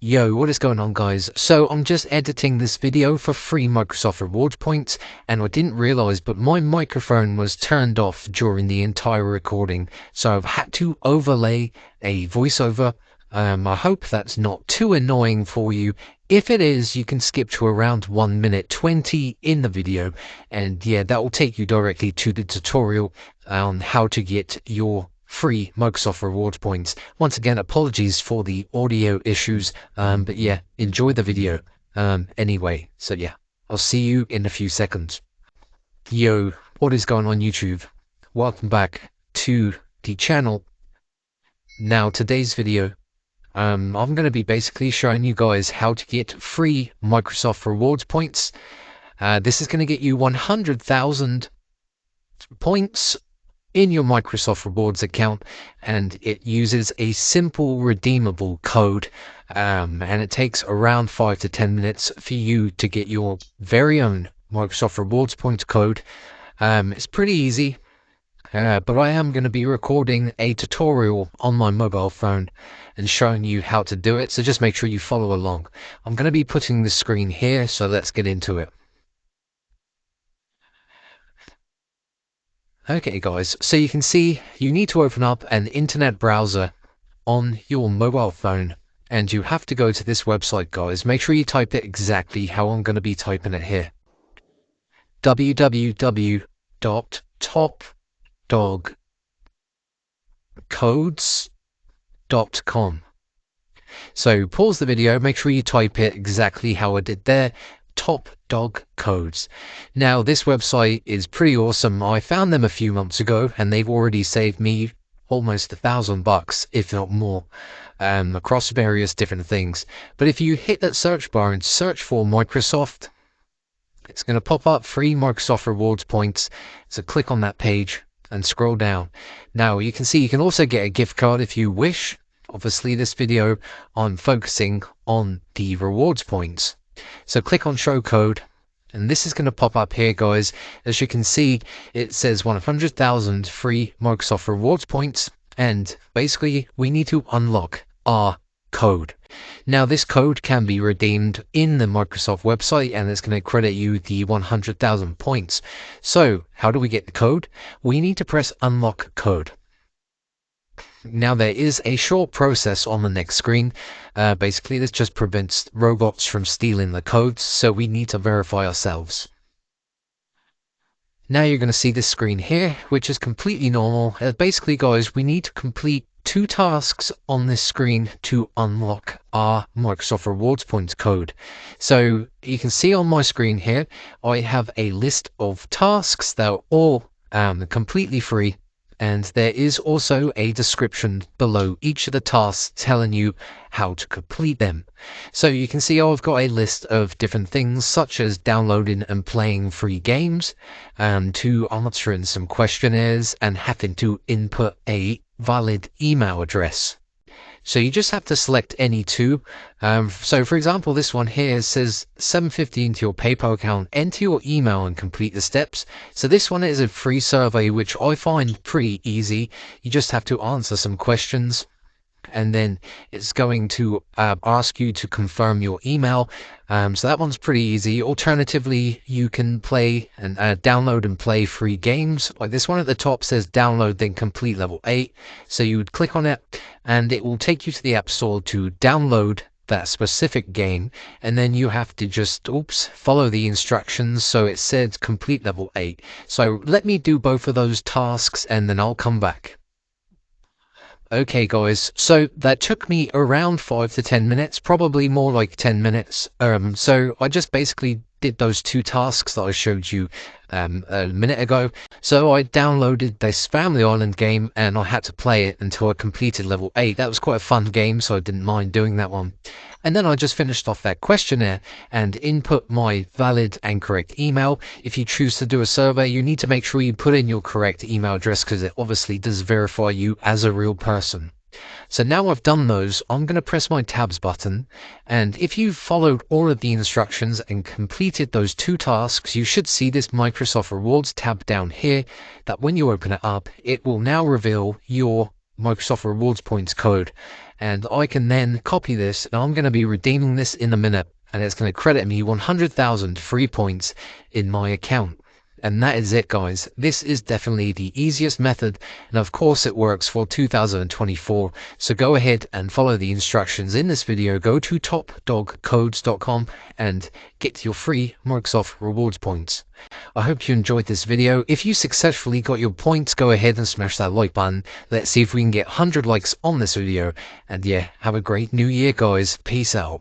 Yo, what is going on, guys? So I'm just editing this video for free Microsoft rewards points, and I didn't realize, but my microphone was turned off during the entire recording, so I've had to overlay a voiceover. I hope that's not too annoying for you. If it is, you can skip to around 1 minute 20 in the video, and yeah, that will take you directly to the tutorial on how to get your free Microsoft rewards points. Once again, apologies for the audio issues, but yeah, enjoy the video anyway. So yeah, I'll see you in a few seconds. Yo, what is going on, YouTube? Welcome back to the channel. Now, today's video, I'm going to be basically showing you guys how to get free Microsoft rewards points. This is going to get you 100,000 points in your Microsoft rewards account, and it uses a simple redeemable code, and it takes around 5 to 10 minutes for you to get your very own Microsoft rewards points code. It's pretty easy, but I am going to be recording a tutorial on my mobile phone and showing you how to do it, so just make sure you follow along. I'm going to be putting the screen here, so let's get into it. Okay guys, so you can see you need to open up an internet browser on your mobile phone, and you have to go to this website, guys. Make sure you type it exactly how I'm going to be typing it here. www.topdogcodes.com. So pause the video, make sure you type it exactly how I did there. Top Dog Codes. Now, this website is pretty awesome. I found them a few months ago, and they've already saved me almost $1,000, if not more, across various different things. But if you hit that search bar and search for Microsoft, it's going to pop up free Microsoft rewards points. So click on that page and scroll down. Now, you can see you can also get a gift card if you wish. Obviously, this video, I'm focusing on the rewards points. So click on show code, and this is going to pop up here, guys. As you can see, it says 100,000 free Microsoft rewards points, and basically we need to unlock our code. Now, this code can be redeemed in the Microsoft website, and it's going to credit you the 100,000 points. So how do we get the code? We need to press unlock code. Now, there is a short process on the next screen. Basically, this just prevents robots from stealing the codes, so we need to verify ourselves. Now you're going to see this screen here, which is completely normal. Basically, guys, we need to complete 2 tasks on this screen to unlock our Microsoft rewards points code. So you can see on my screen here, I have a list of tasks that are all completely free. And there is also a description below each of the tasks telling you how to complete them. So you can see I've got a list of different things, such as downloading and playing free games, to answering some questionnaires, and having to input a valid email address. So you just have to select any 2. So for example, this one here says $7.50 into your PayPal account, enter your email and complete the steps. So this one is a free survey, which I find pretty easy. You just have to answer some questions, and then it's going to ask you to confirm your email. So that one's pretty easy. Alternatively, you can play and download and play free games. Like this one at the top says download then complete level 8. So you would click on it, and it will take you to the App Store to download that specific game, and then you have to just follow the instructions. So it says complete level 8. So let me do both of those tasks, and then I'll come back. Okay guys, so that took me around 5 to 10 minutes, probably more like 10 minutes. So I just basically did those 2 tasks that I showed you a minute ago. So I downloaded this Family Island game, and I had to play it until I completed level 8. That was quite a fun game, so I didn't mind doing that one. And then I just finished off that questionnaire and input my valid and correct email. If you choose to do a survey, you need to make sure you put in your correct email address, because it obviously does verify you as a real person. So now I've done those, I'm going to press my tabs button, and if you've followed all of the instructions and completed those 2 tasks, you should see this Microsoft Rewards tab down here, that when you open it up, it will now reveal your Microsoft Rewards points code. and I can then copy this, and I'm going to be redeeming this in a minute, and it's going to credit me 100,000 free points in my account. And that is it, guys. This is definitely the easiest method, and of course it works for 2024. So go ahead and follow the instructions in this video. Go to topdogcodes.com and get your free Microsoft rewards points. I hope you enjoyed this video. If you successfully got your points, go ahead and smash that like button. Let's see if we can get 100 likes on this video. And yeah, have a great new year, guys. Peace out.